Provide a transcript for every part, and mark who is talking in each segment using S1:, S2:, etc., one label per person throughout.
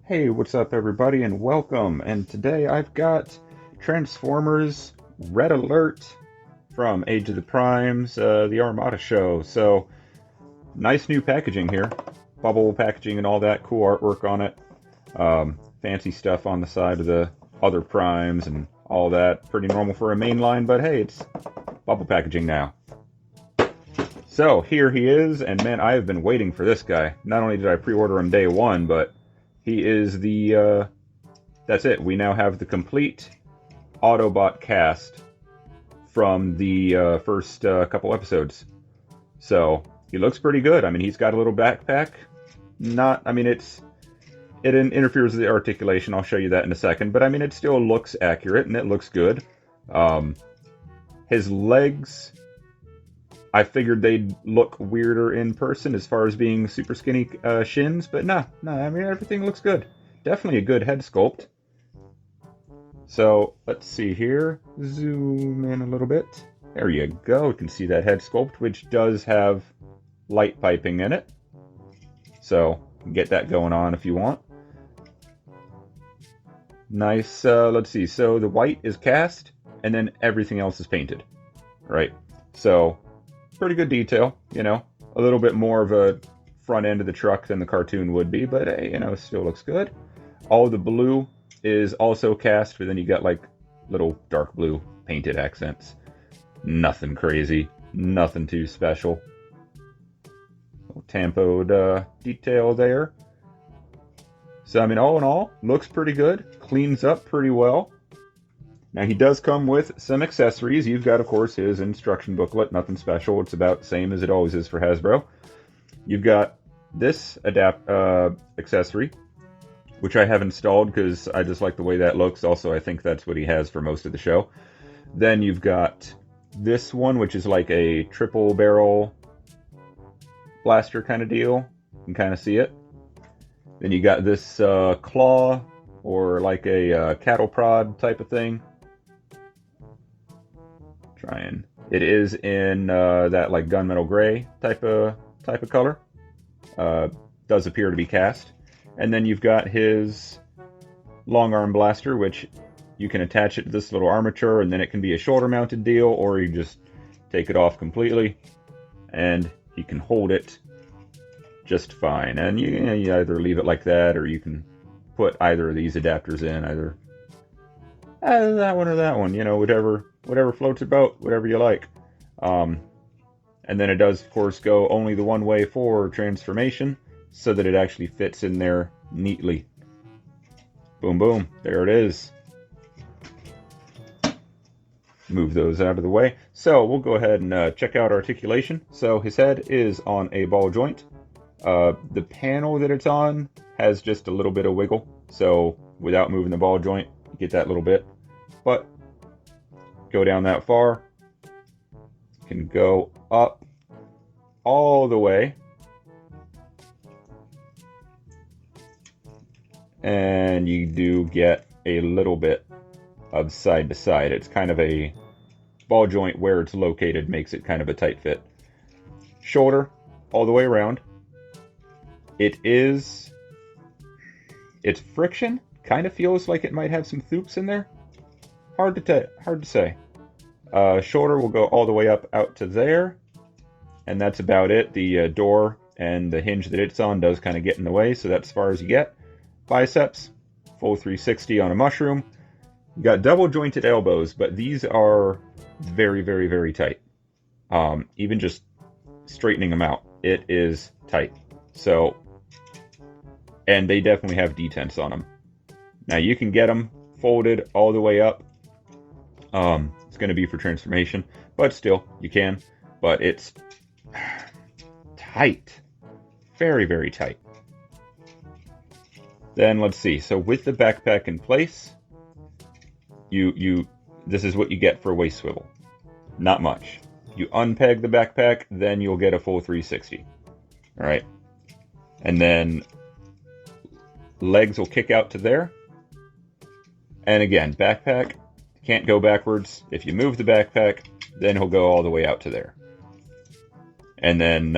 S1: Hey, what's up, everybody, and welcome. And today I've got Transformers Red Alert from Age of the Primes, the Armada show. So, nice new packaging here. Bubble packaging and all that, cool artwork on it. Fancy stuff on the side of the other Primes and all that. Pretty normal for a mainline, but hey, it's bubble packaging now. So, here he is, and man, I have been waiting for this guy. Not only did I pre-order him day one, but he is the, that's it. We now have the complete Autobot cast from the first couple episodes. So, he looks pretty good. I mean, he's got a little backpack. It interferes with the articulation. I'll show you that in a second. But, I mean, it still looks accurate, and it looks good. His legs, I figured they'd look weirder in person as far as being super skinny shins, but no, I mean, everything looks good. Definitely a good head sculpt. So, let's see here. Zoom in a little bit. There you go. You can see that head sculpt, which does have light piping in it. So, you can get that going on if you want. Nice, let's see. So, the white is cast, and then everything else is painted. Right? So, pretty good detail, you know, a little bit more of a front end of the truck than the cartoon would be, but hey, you know, it still looks good. All the blue is also cast, but then you got like little dark blue painted accents. Nothing crazy, nothing too special. Little tampoed detail there. So, I mean, all in all, looks pretty good, cleans up pretty well. Now, he does come with some accessories. You've got, of course, his instruction booklet. Nothing special. It's about the same as it always is for Hasbro. You've got this accessory, which I have installed because I just like the way that looks. Also, I think that's what he has for most of the show. Then you've got this one, which is like a triple barrel blaster kind of deal. You can kind of see it. Then you got this claw, or like a cattle prod type of thing. It is in that like gunmetal gray type of color. Does appear to be cast. And then you've got his long arm blaster, which you can attach it to this little armature, and then it can be a shoulder mounted deal, or you just take it off completely, and you can hold it just fine. And you either leave it like that, or you can put either of these adapters in, either that one or that one, you know, whatever floats your boat, whatever you like. And then it does, of course, go only the one way for transformation, so that it actually fits in there neatly. Boom, boom, there it is. Move those out of the way. So we'll go ahead and check out articulation. So his head is on a ball joint. The panel that it's on has just a little bit of wiggle, so without moving the ball joint, you get that little bit. But go down that far, can go up all the way, and you do get a little bit of side to side. It's kind of a ball joint where it's located makes it kind of a tight fit. Shoulder all the way around. It's friction. Kind of feels like it might have some thoops in there. Hard to say. Shoulder will go all the way up out to there, and that's about it. The door and the hinge that it's on does kind of get in the way, so that's as far as you get. Biceps, full 360 on a mushroom. You got double jointed elbows, but these are very, very, very tight. Even just straightening them out, it is tight. So, and they definitely have detents on them. Now you can get them folded all the way up. It's going to be for transformation, but still, you can. But it's tight. Very, very tight. Then let's see. So with the backpack in place, this is what you get for a waist swivel. Not much. You unpeg the backpack, then you'll get a full 360. All right. And then legs will kick out to there. And again, backpack can't go backwards. If you move the backpack, then he'll go all the way out to there. And then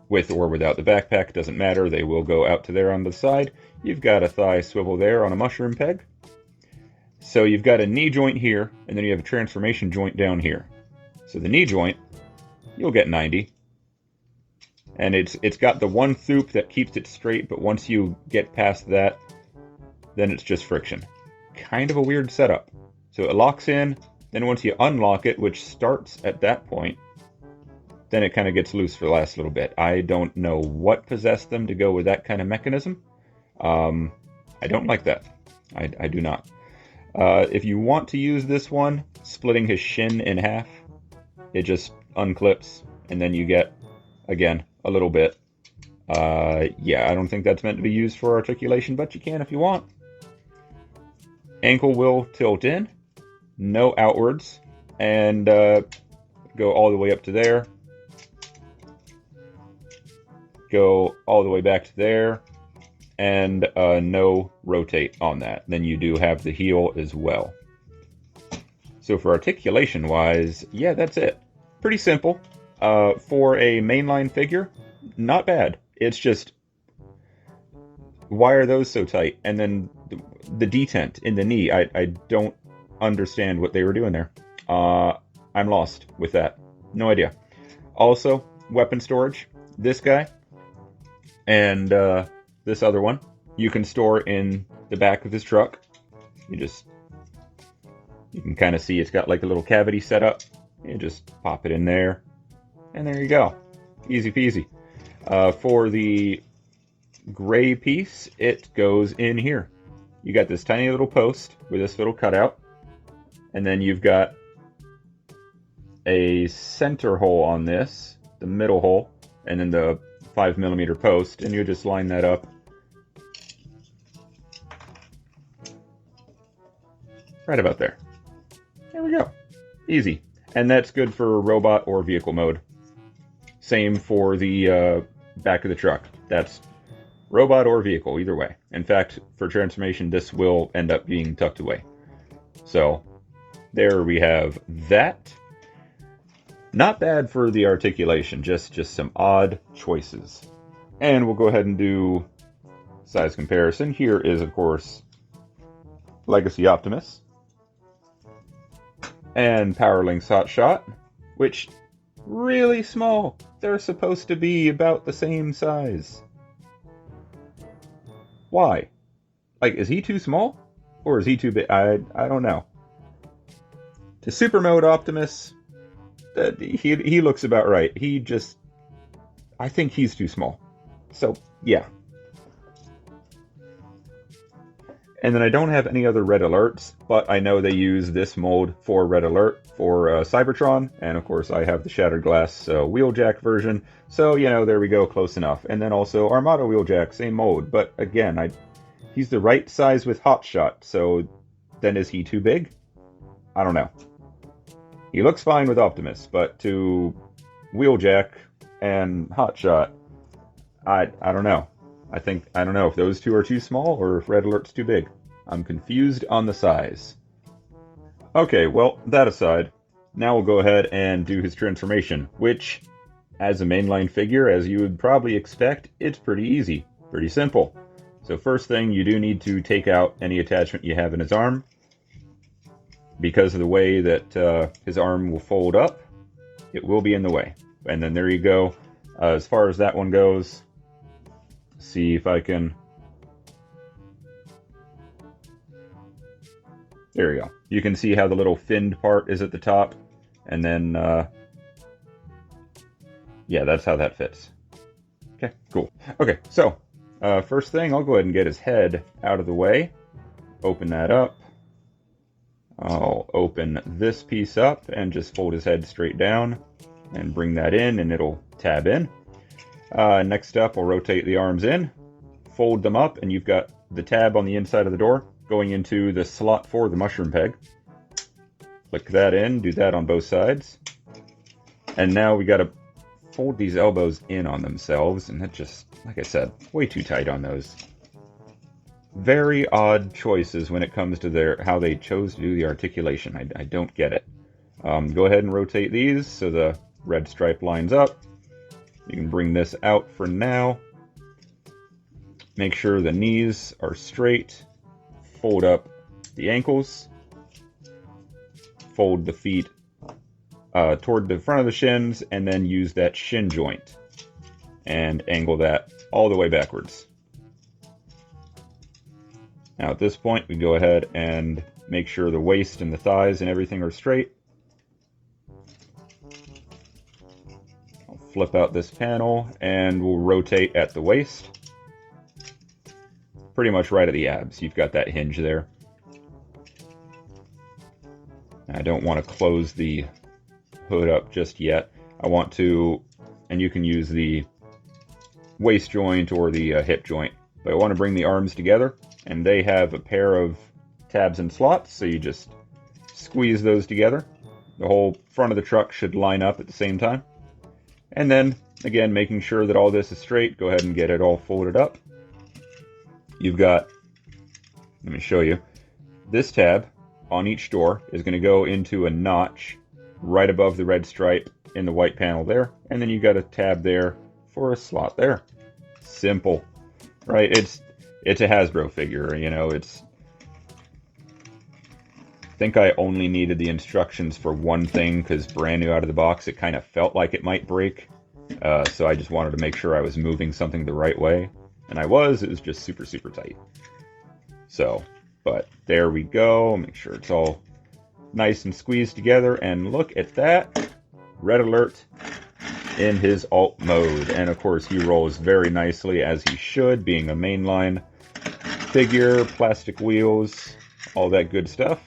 S1: with or without the backpack, doesn't matter. They will go out to there on the side. You've got a thigh swivel there on a mushroom peg. So you've got a knee joint here, and then you have a transformation joint down here. So the knee joint, you'll get 90. And it's got the one thoop that keeps it straight, but once you get past that, then it's just friction. Kind of a weird setup. So it locks in, then once you unlock it, which starts at that point, then it kind of gets loose for the last little bit. I don't know what possessed them to go with that kind of mechanism. I don't like that. I do not. If you want to use this one, splitting his shin in half, it just unclips, and then you get, again, a little bit. Yeah, I don't think that's meant to be used for articulation, but you can if you want. Ankle will tilt in, no outwards, and go all the way up to there. Go all the way back to there, and no rotate on that. Then you do have the heel as well. So for articulation-wise, yeah, that's it. Pretty simple. For a mainline figure, not bad. It's just, why are those so tight? And then the detent in the knee, I don't understand what they were doing there. I'm lost with that. No idea. Also, weapon storage. This guy and this other one, you can store in the back of his truck. You can kind of see it's got like a little cavity set up. You just pop it in there, and there you go. Easy peasy. For the gray piece, it goes in here. You got this tiny little post with this little cutout, and then you've got a center hole on this, the middle hole, and then the 5mm post, and you just line that up. Right about there. There we go. Easy. And that's good for robot or vehicle mode. Same for the back of the truck. That's robot or vehicle, either way. In fact, for transformation, this will end up being tucked away. So, there we have that. Not bad for the articulation, just some odd choices. And we'll go ahead and do size comparison. Here is, of course, Legacy Optimus and Powerlink's Hotshot, which really small. They're supposed to be about the same size. Why? Like, is he too small? Or is he too big? I don't know. To Super Mode Optimus, he looks about right. I think he's too small. So, yeah. And then I don't have any other Red Alerts, but I know they use this mold for Red Alert for Cybertron, and of course I have the Shattered Glass Wheeljack version, so, there we go, close enough. And then also Armada Wheeljack, same mold, but again, he's the right size with Hotshot, so then is he too big? I don't know. He looks fine with Optimus, but to Wheeljack and Hotshot, I don't know. I don't know if those two are too small or if Red Alert's too big. I'm confused on the size. Okay, well, that aside, now we'll go ahead and do his transformation, which, as a mainline figure, as you would probably expect, it's pretty easy, pretty simple. So first thing, you do need to take out any attachment you have in his arm. Because of the way that his arm will fold up, it will be in the way. And then there you go. As far as that one goes, see if I can... There we go. You can see how the little finned part is at the top. And then, yeah, that's how that fits. Okay, cool. Okay, so, first thing, I'll go ahead and get his head out of the way. Open that up. I'll open this piece up and just fold his head straight down and bring that in, and it'll tab in. Next up, I'll rotate the arms in, fold them up, and you've got the tab on the inside of the door going into the slot for the mushroom peg. Click that in, do that on both sides. And now we got to fold these elbows in on themselves, and that just, like I said, way too tight on those. Very odd choices when it comes to how they chose to do the articulation. I don't get it. Go ahead and rotate these so the red stripe lines up. You can bring this out for now. Make sure the knees are straight. Fold up the ankles. Fold the feet toward the front of the shins, and then use that shin joint and angle that all the way backwards. Now at this point, we go ahead and make sure the waist and the thighs and everything are straight. I'll flip out this panel and we'll rotate at the waist. Pretty much right at the abs. You've got that hinge there. I don't want to close the hood up just yet. I want to, and you can use the waist joint or the hip joint, but I want to bring the arms together, and they have a pair of tabs and slots, so you just squeeze those together. The whole front of the truck should line up at the same time. And then, again, making sure that all this is straight, go ahead and get it all folded up. You've got, let me show you, this tab on each door is going to go into a notch right above the red stripe in the white panel there, and then you got a tab there for a slot there. Simple, right? It's a Hasbro figure, you know. I think I only needed the instructions for one thing, because brand new out of the box, it kind of felt like it might break. So I just wanted to make sure I was moving something the right way, and I was. It was just super, super tight. So, but there we go. Make sure it's all nice and squeezed together, and look at that. Red Alert in his alt mode, and of course he rolls very nicely, as he should, being a mainline figure. Plastic wheels, all that good stuff.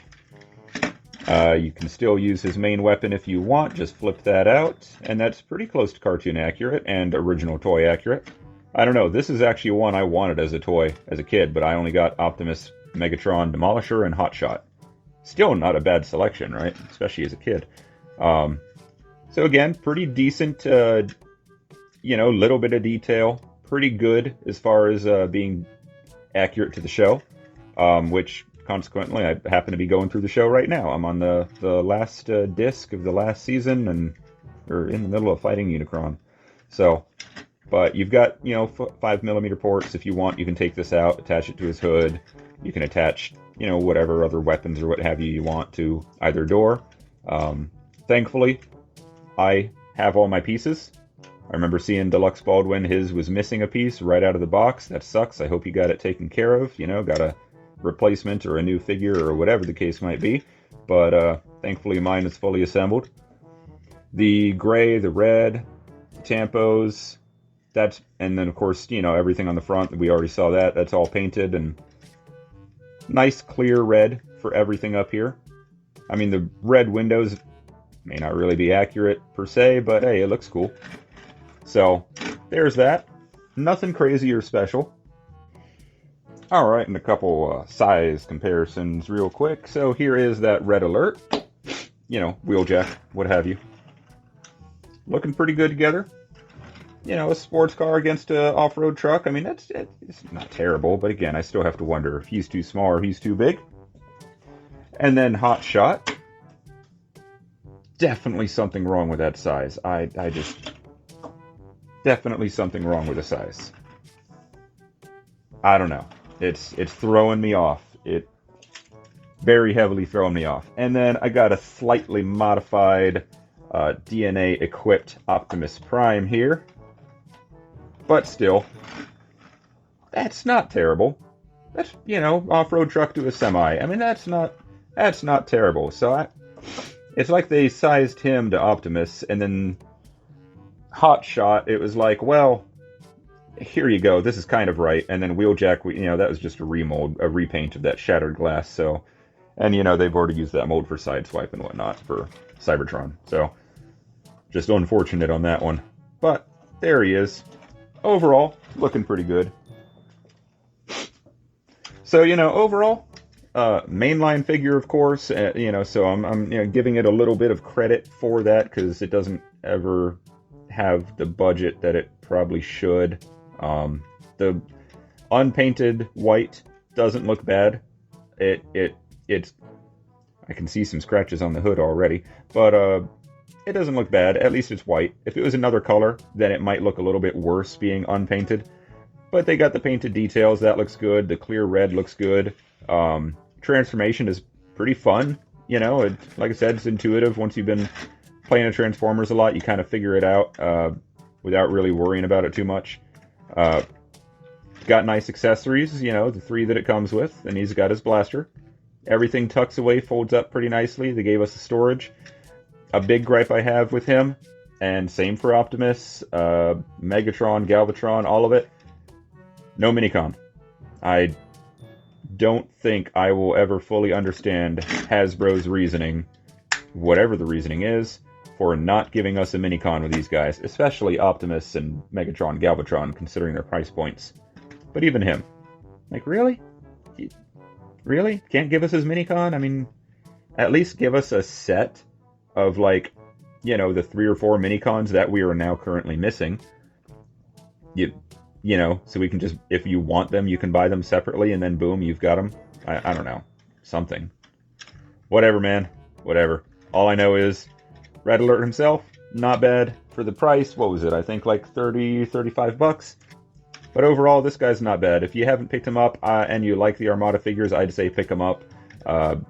S1: You can still use his main weapon if you want, just flip that out, and that's pretty close to cartoon accurate and original toy accurate. I don't know, this is actually one I wanted as a toy as a kid, but I only got Optimus, Megatron, Demolisher, and Hotshot. Still not a bad selection, right? Especially as a kid. So again, pretty decent, little bit of detail. Pretty good as far as being accurate to the show, which consequently I happen to be going through the show right now. I'm on the last disc of the last season, and we're in the middle of fighting Unicron. So, but you've got, 5mm ports. If you want, you can take this out, attach it to his hood. You can attach, whatever other weapons or what have you want to either door. Thankfully, I have all my pieces. I remember seeing Deluxe Baldwin, his was missing a piece right out of the box. That sucks. I hope you got it taken care of, got a replacement or a new figure or whatever the case might be. But thankfully mine is fully assembled. The gray, the red, the tampos, and then of course, everything on the front, we already saw that. That's all painted, and nice clear red for everything up here. I mean, the red windows may not really be accurate per se, but hey, it looks cool. So there's that. Nothing crazy or special. All right, and a couple size comparisons real quick. So here is that Red Alert, wheeljack, what have you. Looking pretty good together. A sports car against an off-road truck. I mean, it's not terrible, but again, I still have to wonder if he's too small or he's too big. And then Hotshot. Definitely something wrong with that size. I just... Definitely something wrong with the size. I don't know. It's throwing me off. It very heavily throwing me off. And then I got a slightly modified DNA-equipped Optimus Prime here. But still, that's not terrible. That's, off-road truck to a semi. I mean, that's not terrible. So it's like they sized him to Optimus, and then Hotshot, it was like, well, here you go, this is kind of right. And then Wheeljack, that was just a remold, a repaint of that shattered glass. So, and they've already used that mold for Sideswipe and whatnot for Cybertron. So, just unfortunate on that one. But there he is. Overall, looking pretty good. So, overall, mainline figure, of course. So I'm giving it a little bit of credit for that, because it doesn't ever have the budget that it probably should. The unpainted white doesn't look bad. It's I can see some scratches on the hood already, but it doesn't look bad. At least it's white. If it was another color, then it might look a little bit worse being unpainted. But they got the painted details. That looks good. The clear red looks good. Transformation is pretty fun. You know, like I said, it's intuitive. Once you've been playing a Transformers a lot, you kind of figure it out without really worrying about it too much. Got nice accessories, you know, the 3 that it comes with, and he's got his blaster. Everything tucks away, folds up pretty nicely. They gave us the storage. A big gripe I have with him, and same for Optimus, Megatron, Galvatron, all of it, no minicon. I don't think I will ever fully understand Hasbro's reasoning, whatever the reasoning is, for not giving us a minicon with these guys, especially Optimus and Megatron, Galvatron, considering their price points. But even him. Like, really? Really? Can't give us his minicon? I mean, at least give us a set of, like, you know, the 3 or 4 minicons that we are now currently missing. You know, so we can just, if you want them, you can buy them separately, and then boom, you've got them. I don't know. Something. Whatever, man. Whatever. All I know is, Red Alert himself, not bad for the price. What was it? I think like 30, 35 bucks. But overall, this guy's not bad. If you haven't picked him up and you like the Armada figures, I'd say pick him up.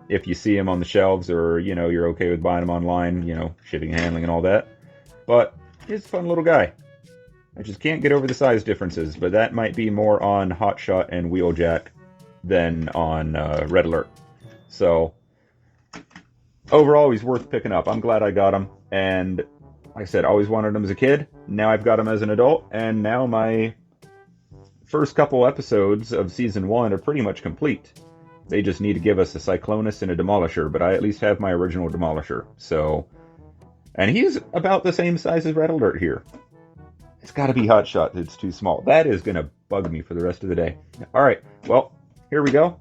S1: If you see him on the shelves, or, you know, you're okay with buying him online, you know, shipping and handling and all that. But he's a fun little guy. I just can't get over the size differences, but that might be more on Hotshot and Wheeljack than on Red Alert. So, overall, he's worth picking up. I'm glad I got him. And, like I said, I always wanted him as a kid. Now I've got him as an adult. And now my first couple episodes of Season 1 are pretty much complete. They just need to give us a Cyclonus and a Demolisher, but I at least have my original Demolisher. So, and he's about the same size as Red Alert here. It's got to be Hotshot. It's too small. That is going to bug me for the rest of the day. All right, well, here we go.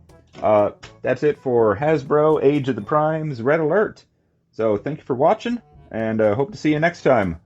S1: That's it for Hasbro Age of the Primes Red Alert. So thank you for watching, and hope to see you next time.